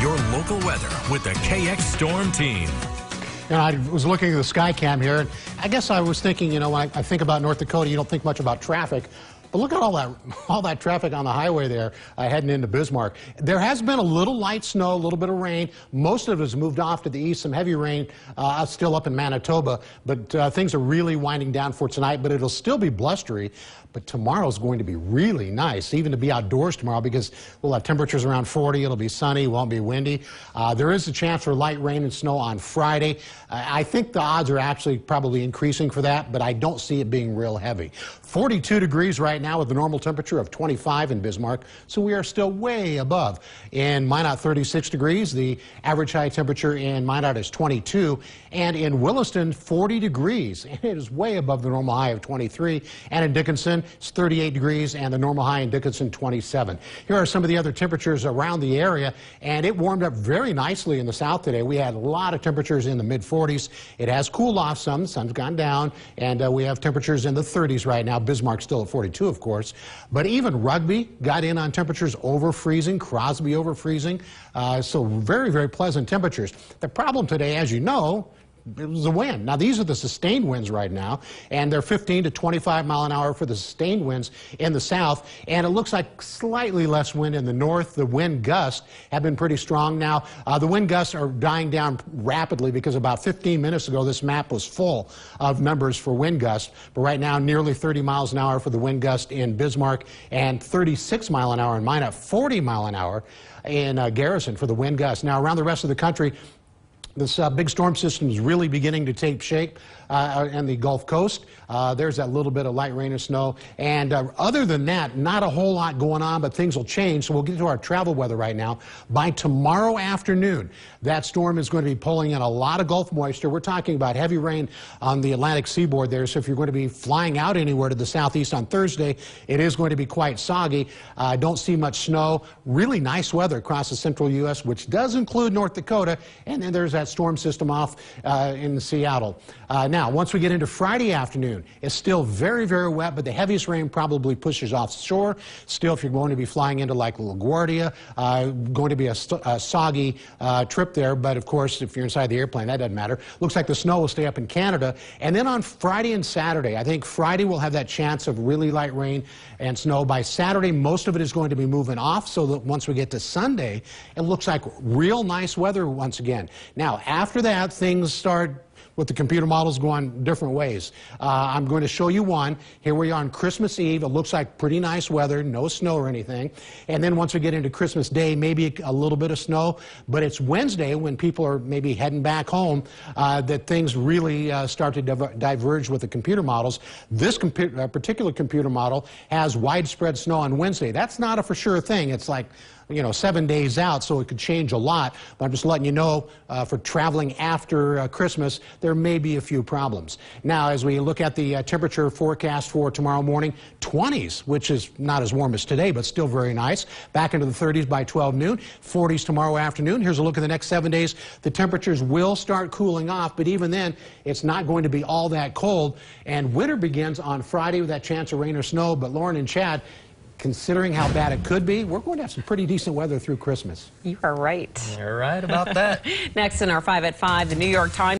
your local weather with the KX Storm Team. You know, I was looking at the sky cam here, and I guess I was thinking, you know, when I think about North Dakota, you don't think much about traffic. But look at all that traffic on the highway there heading into Bismarck. There has been a little light snow, a little bit of rain. Most of it has moved off to the east. Some heavy rain still up in Manitoba. But things are really winding down for tonight. But it'll still be blustery. But tomorrow's going to be really nice, even to be outdoors tomorrow, because we'll have temperatures around 40. It'll be sunny, won't be windy. There is a chance for light rain and snow on Friday. I think the odds are actually probably increasing for that, but I don't see it being real heavy. 42 degrees right now with the normal temperature of 25 in Bismarck, so we are still way above. In Minot, 36 degrees. The average high temperature in Minot is 22, and in Williston, 40 degrees. And it is way above the normal high of 23. And in Dickinson, it's 38 degrees, and the normal high in Dickinson, 27. Here are some of the other temperatures around the area, and it warmed up very nicely in the south today. We had a lot of temperatures in the mid-40s. It has cooled off some. The sun's gone down, and we have temperatures in the 30s right now. Bismarck's still at 42, of course. But even Rugby got in on temperatures over freezing, Crosby over freezing. So very, very pleasant temperatures. The problem today, as you know, it was the wind. Now, these are the sustained winds right now, and they're 15 to 25 mile an hour for the sustained winds in the south, and it looks like slightly less wind in the north. The wind gusts have been pretty strong. Now, the wind gusts are dying down rapidly because about 15 minutes ago, this map was full of numbers for wind gusts, but right now, nearly 30 miles an hour for the wind gust in Bismarck, and 36 mile an hour in Minot, 40 mile an hour in Garrison for the wind gust. Now, around the rest of the country, this big storm system is really beginning to take shape on the Gulf Coast. There's that little bit of light rain and snow. And other than that, not a whole lot going on, but things will change. So we'll get to our travel weather right now. By tomorrow afternoon, that storm is going to be pulling in a lot of Gulf moisture. We're talking about heavy rain on the Atlantic seaboard there. So if you're going to be flying out anywhere to the southeast on Thursday, it is going to be quite soggy. Don't see much snow. Really nice weather across the central U.S., which does include North Dakota. And then there's that storm system off in Seattle. Now, once we get into Friday afternoon, it's still very, very wet, but the heaviest rain probably pushes offshore. Still, if you're going to be flying into like LaGuardia, going to be a soggy trip there. But of course, if you're inside the airplane, that doesn't matter. Looks like the snow will stay up in Canada. And then on Friday and Saturday, I think Friday will have that chance of really light rain and snow. By Saturday, most of it is going to be moving off, so that once we get to Sunday, it looks like real nice weather once again. Now, after that, things start with the computer models going different ways. I'm going to show you one. Here we are on Christmas Eve. It looks like pretty nice weather, no snow or anything. And then once we get into Christmas Day, maybe a little bit of snow. But it's Wednesday when people are maybe heading back home that things really start to diverge with the computer models. This particular computer model has widespread snow on Wednesday. That's not a for sure thing. It's like, you know, 7 days out, so it could change a lot. But I'm just letting you know, for traveling after Christmas, there may be a few problems. Now, as we look at the temperature forecast for tomorrow morning, 20s, which is not as warm as today, but still very nice. Back into the 30s by 12 noon, 40s tomorrow afternoon. Here's a look at the next 7 days. The temperatures will start cooling off, but even then, it's not going to be all that cold. And winter begins on Friday with that chance of rain or snow. But Lauren and Chad, considering how bad it could be, we're going to have some pretty decent weather through Christmas. You are right. You're right about that. Next in our 5 at 5, the New York Times